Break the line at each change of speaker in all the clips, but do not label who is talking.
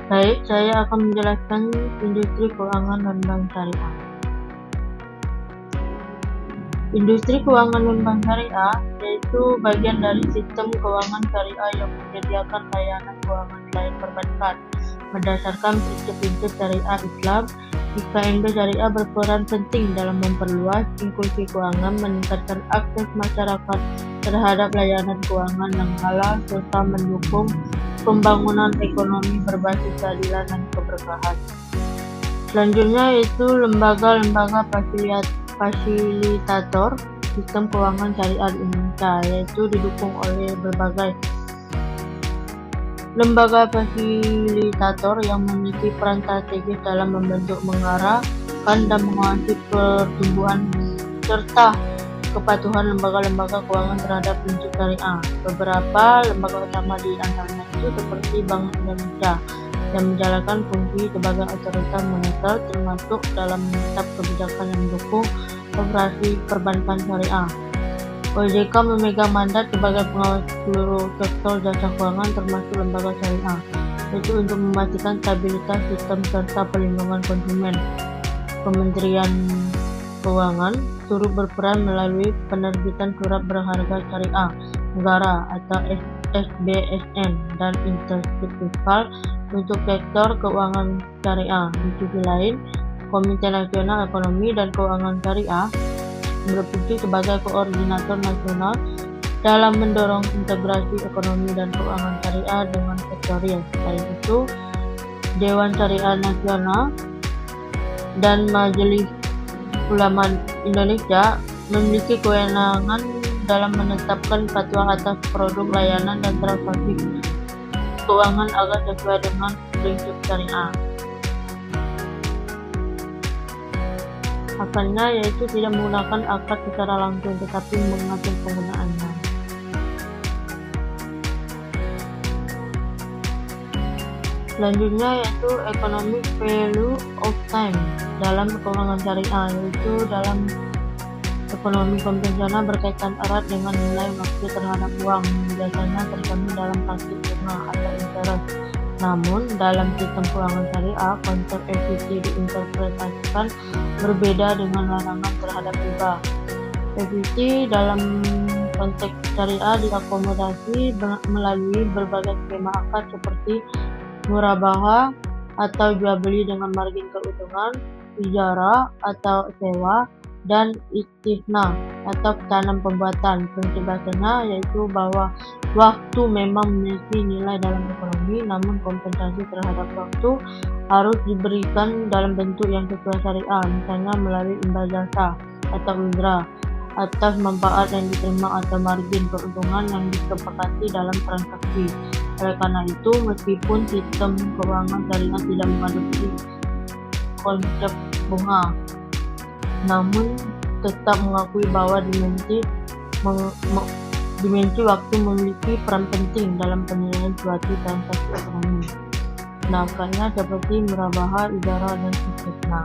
Baik, saya akan menjelaskan industri keuangan non-bank syariah. Industri keuangan non-bank syariah yaitu bagian dari sistem keuangan syariah yang menyediakan layanan keuangan selain perbankan. Berdasarkan prinsip-prinsip syariah Islam, IKNB syariah berperan penting dalam memperluas inklusi keuangan, meningkatkan akses masyarakat terhadap layanan keuangan yang halal, serta mendukung pembangunan ekonomi berbasis keadilan dan keberkahan. Selanjutnya yaitu lembaga-lembaga fasilitator sistem keuangan syariah di Indonesia, yaitu didukung oleh berbagai lembaga fasilitator yang memiliki peran strategis dalam membentuk, mengarahkan, dan mengawasi pertumbuhan serta kepatuhan lembaga-lembaga keuangan terhadap prinsip syariah. Beberapa lembaga utama di antaranya itu seperti Bank Indonesia yang menjalankan fungsi sebagai otoritas moneter, termasuk dalam menetap kebijakan yang mendukung operasi perbankan syariah. OJK memegang mandat sebagai pengawas seluruh sektor jasa keuangan termasuk lembaga syariah, yaitu untuk memastikan stabilitas sistem serta perlindungan konsumen. Kementerian Keuangan turut berperan melalui penerbitan surat berharga syariah negara atau SBSN dan insentif fiskal untuk sektor keuangan syariah. Di sisi lain, Komite Nasional Ekonomi dan Keuangan Syariah berfungsi sebagai koordinator nasional dalam mendorong integrasi ekonomi dan keuangan syariah dengan sektorial. Selain itu, Dewan Syariah Nasional dan Majelis Ulama Indonesia memiliki kewenangan dalam menetapkan fatwa atas produk, layanan, dan transaksi keuangan agar sesuai dengan prinsip syariah. Asalnya yaitu tidak menggunakan akad secara langsung, tetapi mengatur penggunaannya. Selanjutnya yaitu economic value of time dalam keuangan syariah, yaitu dalam ekonomi konvensional berkaitan erat dengan nilai waktu terhadap uang, biasanya tercantum dalam pasti bunga atau interest. Namun, dalam sistem keuangan syariah, konsep equity diinterpretasikan berbeda dengan larangan terhadap riba. Equity dalam konteks syariah diakomodasi melalui berbagai skema akad seperti murabaha atau jual beli dengan margin keuntungan, ijarah atau sewa, dan istisna atau tanam pembuatan. Prinsip dasarnya yaitu bahwa waktu memang memiliki nilai dalam ekonomi, namun kompensasi terhadap waktu harus diberikan dalam bentuk yang sesuai syariah, misalnya melalui imbal jasa atau ujrah atas manfaat yang diterima atau margin keuntungan yang disepakati dalam transaksi. Oleh karena itu, meskipun sistem keuangan syariah tidak mengadopsi konsep bunga, namun tetap mengakui bahwa dimensi waktu memiliki peran penting dalam penilaian suatu transaksi ekonomi. Contohnya seperti murabaha, ijarah, dan istisna.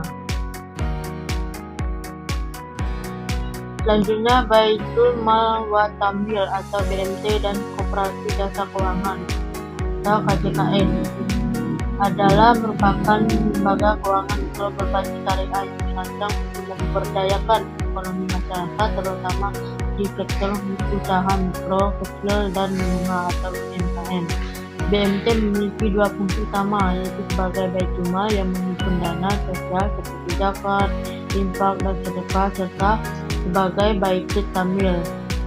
Selanjutnya, Baitul Mal wa Tamwil atau BMT dan Koperasi Jasa Keuangan atau KJKN adalah merupakan lembaga keuangan mikro berbasis syariah yang dirancang untuk memberdayakan ekonomi masyarakat, terutama di sektor usaha mikro, kecil, dan menengah atau UMKM. BMT memiliki dua fungsi utama, yaitu sebagai baitul mal yang menghimpun dana sosial seperti zakat, infak, dan sedekah, serta sebagai baitul tamwil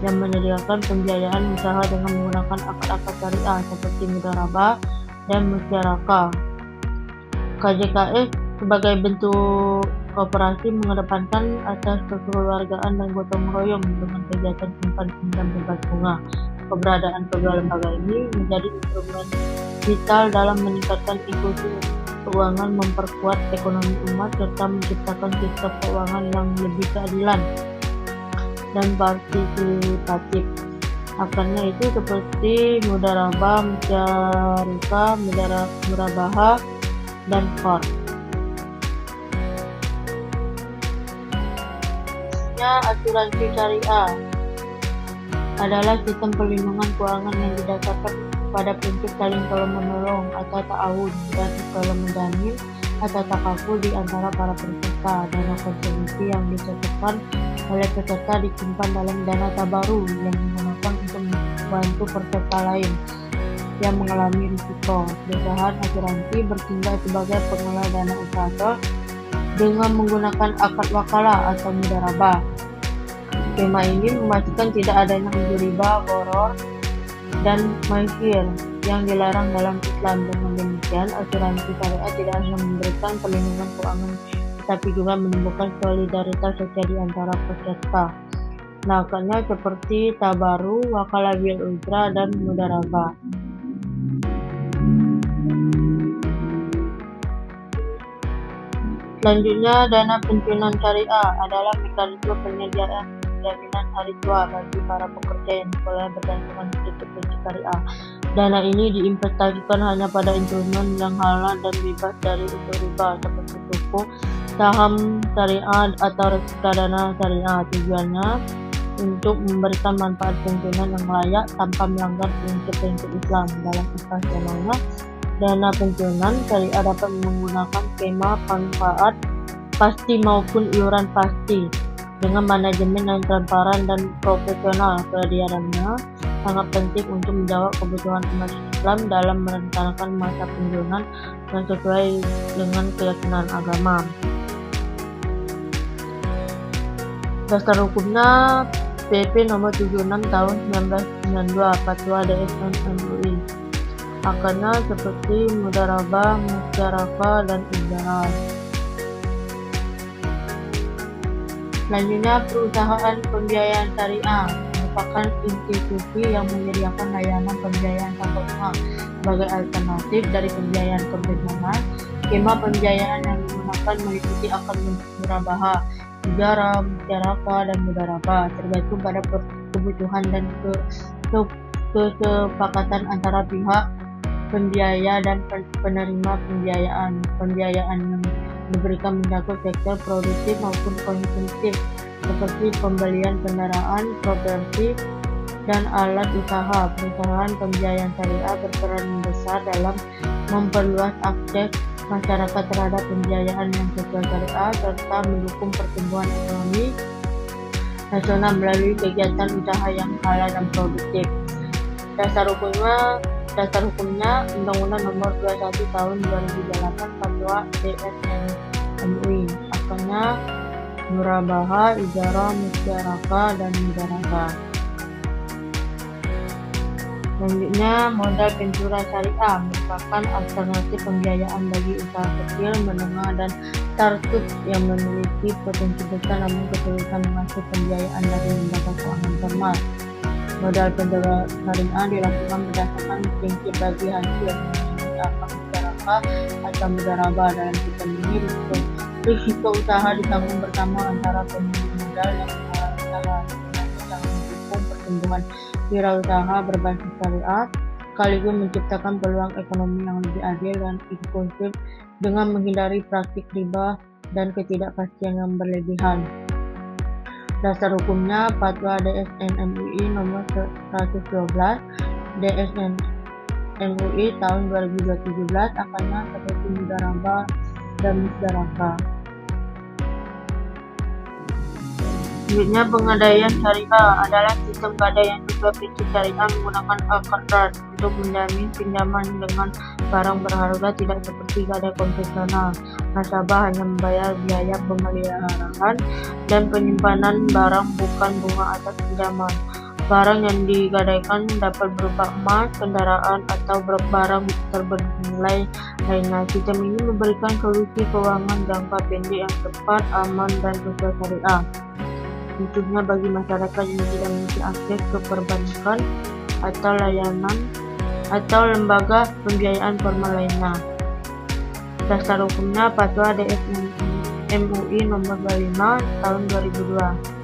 yang menyediakan pembiayaan usaha dengan menggunakan akad-akad syariah seperti mudharabah dan musyarakah. KJKS sebagai bentuk koperasi mengedepankan asas kekeluargaan dan gotong royong dengan kegiatan simpan pinjam bebas bunga. Keberadaan kedua lembaga ini menjadi instrumen vital dalam meningkatkan inklusi keuangan, memperkuat ekonomi umat, serta menciptakan sistem keuangan yang lebih keadilan dan partisipatif. Akarnya itu seperti mudharabah, musyarakah, murabaha, dan qard. Asuransi syariah adalah sistem perlindungan keuangan yang didasarkan pada prinsip saling tolong-menolong atau ta'awun dan tolong menjamin atau takaful di antara para peserta. Dana kontribusi yang ditetapkan oleh peserta disimpan dalam dana tabaru yang digunakan untuk membantu peserta lain yang mengalami risiko. Perusahaan asuransi bertindak sebagai pengelola dana usaha dengan menggunakan akad wakalah atau mudharabah. Skema ini memastikan tidak adanya unsur riba, gharar, dan maisir yang dilarang dalam Islam. Dengan demikian, asuransi syariah tidak hanya memberikan perlindungan keuangan, tetapi juga menumbuhkan solidaritas sosial di antara peserta. Nakanya seperti tabaru, wakalah bil ujrah, dan mudharabah. Selanjutnya, dana pensiunan syariah adalah mekanisme penyediaan jaminan hari tua bagi para pekerja yang sekolah berdasarkan prinsip syariah. Dana ini diinvestasikan hanya pada instrumen yang halal dan bebas dari unsur riba seperti buku, saham syariah atau reksadana syariah. Tujuannya untuk memberikan manfaat pensiunan yang layak tanpa melanggar prinsip-prinsip Islam. Dalam operasionalnya, dana pensiunan syariah dapat menggunakan skema manfaat pasti maupun iuran pasti dengan manajemen yang transparan dan profesional. Kehadirannya sangat penting untuk menjawab kebutuhan umat Islam dalam merencanakan masa pensiunan yang sesuai dengan keyakinan agama. Dasar hukumnya PP nomor 76 tahun 1992 Fatwa DSN MUI. Akarnya seperti mudharabah, musyarakah, dan ijarah. Selanjutnya, perusahaan pembiayaan syariah merupakan institusi yang menyediakan layanan pembiayaan tanpa bunga sebagai alternatif dari pembiayaan konvensional. Skema pembiayaan yang digunakan meliputi akad murabahah, ijarah, musyarakah, dan mudharabah, tergantung pada kebutuhan dan kesepakatan antara pihak pembiaya dan penerima pembiayaan. Pembiayaan yang diberikan mencakup sektor produktif maupun konsumtif seperti pembelian kendaraan, properti, dan alat usaha. Perusahaan pembiayaan syariah berperan besar dalam memperluas akses masyarakat terhadap pembiayaan yang sesuai syariah serta mendukung pertumbuhan ekonomi nasional melalui kegiatan usaha yang halal dan produktif. Dasar hukumnya Undang-Undang Nomor 21 Tahun 2008 Fatwa DSN MUI. Akarnya murabahah, ijarah, musyarakah, dan mudharabah. Selanjutnya, modal pensiunan syariah merupakan alternatif pembiayaan bagi usaha kecil, menengah, dan startup yang memiliki potensi besar namun kesulitan mengakses pembiayaan dari lembaga keuangan formal. Modal pensiunan syariah dilakukan berdasarkan prinsip bagi hasil yang memenuhi akad musyarakah atau mudharabah. Dalam sistem ini, risiko usaha ditanggung bersama antara pemilik modal dan pengelola usaha, yang mendukung pertumbuhan wirausaha berbasis syariah, sekaligus menciptakan peluang ekonomi yang lebih adil dan inklusif dengan menghindari praktik riba dan ketidakpastian yang berlebihan. Dasar hukumnya Fatwa DSN MUI nomor 112 DSN MUI tahun 2017. Akarnya seperti mudharabah dan musyarakah. Selanjutnya, pengadaian syariah adalah sistem gadai yang sesuai prinsip syariah menggunakan akad ras untuk menjamin pinjaman dengan barang berharga, tidak seperti gadai konvensional. Nasabah hanya membayar biaya pemeliharaan dan penyimpanan barang, bukan bunga atas pinjaman. Barang yang digadaikan dapat berupa emas, kendaraan, atau barang bernilai lainnya. Sistem ini memberikan solusi keuangan jangka pendek yang tepat, aman, dan sesuai syariah, khususnya bagi masyarakat yang tidak memiliki akses ke perbankan atau layanan atau lembaga pembiayaan formal lainnya. Dasar hukumnya Fatwa DSN MUI nomor 25 tahun 2002.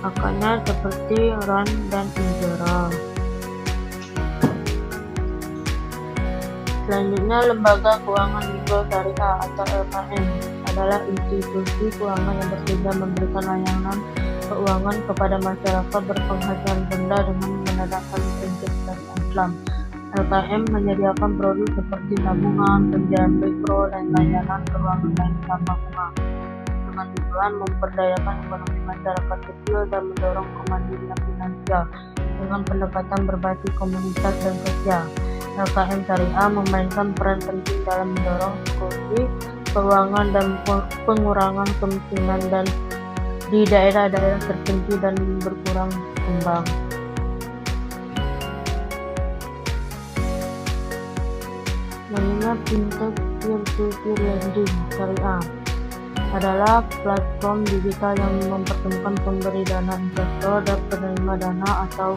Akarnya seperti ran dan ijarah. Selanjutnya, lembaga keuangan mikro syariah atau LKM adalah institusi keuangan yang bertujuan memberikan layanan keuangan kepada masyarakat berpenghasilan rendah dengan menegakkan prinsip syariah Islam. LKM menyediakan produk seperti tabungan, pinjaman mikro, dan layanan keuangan lain tanpa bunga, dengan tujuan memperdayakan ekonomi masyarakat kecil dan mendorong kemandirian finansial dengan pendekatan berbasis komunitas dan sosial. LKM Syariah memainkan peran penting dalam mendorong inklusi keuangan dan pengurangan kemiskinan dan di daerah-daerah terpencil dan berkurang kembang. Mengenai fintech peer-to-peer lending syariah adalah platform digital yang mempertemukan pemberi dana investor dan penerima dana atau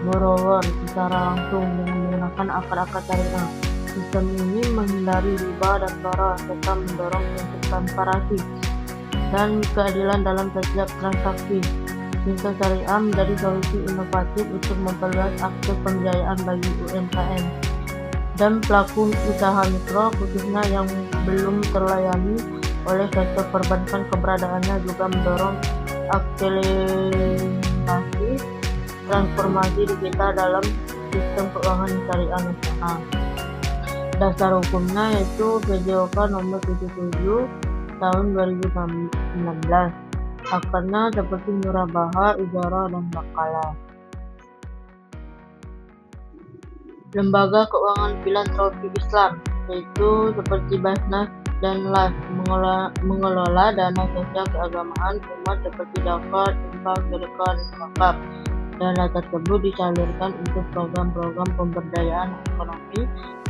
borrower secara langsung dengan menggunakan akar-akar syariah. Sistem ini menghindari riba dan sara serta mendorong prinsip transparansi dan keadilan dalam setiap transaksi. Fintech syariah menjadi solusi inovatif untuk memperluas akses pembiayaan bagi UMKM dan pelaku usaha mikro khususnya yang belum terlayani oleh sektor perbankan. Keberadaannya juga mendorong akselerasi transformasi digital dalam sistem keuangan syariah nasional. Dasar hukumnya yaitu PJOK nomor 77 tahun 2019. Akarnya seperti murabaha, ijarah, dan wakalah. Lembaga keuangan filantropi Islam yaitu seperti Basnas dan LAS mengelola dana sosial keagamaan umat seperti zakat, infak, sedekah, dan wakaf. Dana tersebut disalurkan untuk program-program pemberdayaan ekonomi,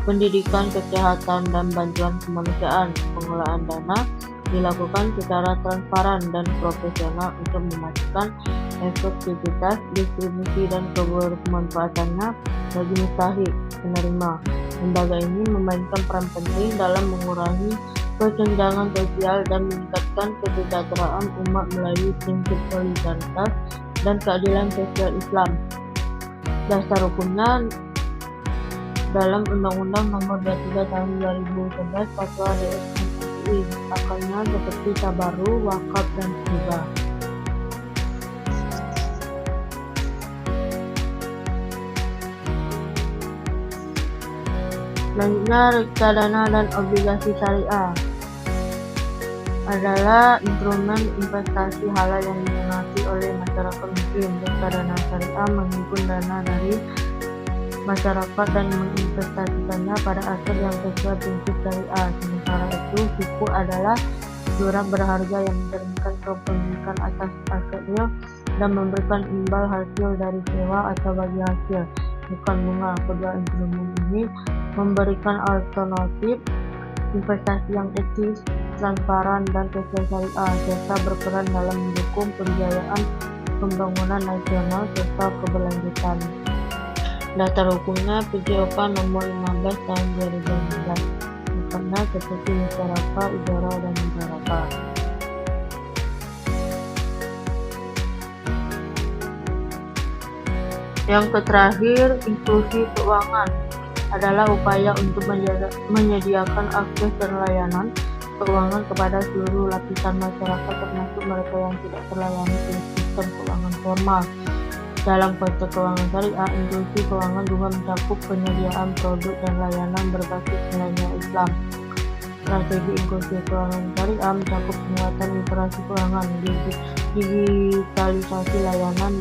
pendidikan, kesehatan, dan bantuan kemanusiaan. Pengelolaan dana dilakukan secara transparan dan profesional untuk memastikan efektivitas distribusi dan kebermanfaatannya bagi mustahik penerima. Lembaga ini memainkan peran penting dalam mengurangi kesenjangan sosial dan meningkatkan kesejahteraan umat melalui prinsip solidaritas dan keadilan sosial Islam. Dasar hukumnya dalam Undang-Undang Nomor 23 Tahun 2011 Fatwa DS MUI. Akalnya seperti tabaru, wakaf, dan hibah. Selanjutnya, reksadana dan obligasi syariah adalah instrumen investasi halal yang diminati oleh masyarakat muslim. Reksadana syariah menghimpun dana dari masyarakat dan menginvestasikannya pada aset yang sesuai prinsip syariah. Sementara itu, suku adalah surat berharga yang mencerminkan kepemilikan atas asetnya dan memberikan imbal hasil dari sewa atau bagi hasil, bukan bunga. Kedua instrumen ini memberikan alternatif investasi yang etis, transparan, dan sesuai syariah, serta berperan dalam mendukung pembiayaan pembangunan nasional serta keberlanjutan. Dasar hukumnya PJOK nomor 15 tahun 2019. Karena seperti musyarakah, ijarah, dan musyarakah. Yang terakhir, inklusi keuangan adalah upaya untuk menyediakan akses dan layanan keuangan kepada seluruh lapisan masyarakat termasuk mereka yang tidak terlayani oleh sistem keuangan formal. Dalam konteks keuangan syariah, inklusi keuangan juga mencakup penyediaan produk dan layanan berbasis nilai Islam. Strategi inklusi keuangan syariah mencakup penguatan literasi keuangan, digitalisasi layanan,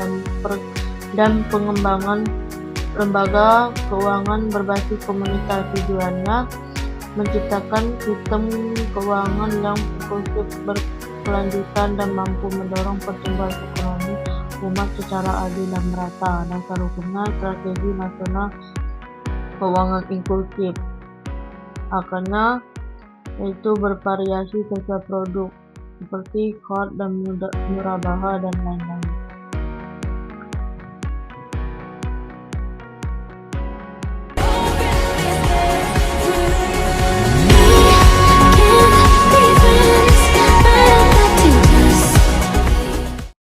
dan pengembangan lembaga keuangan berbasis komunitas. Tujuannya menciptakan sistem keuangan yang inklusif, berkelanjutan, dan mampu mendorong pertumbuhan ekonomi umat secara adil dan merata. Dasar hukumnya strategi nasional keuangan inklusif. Akarnya yaitu bervariasi sesuai produk seperti kod dan murabaha dan lain-lain.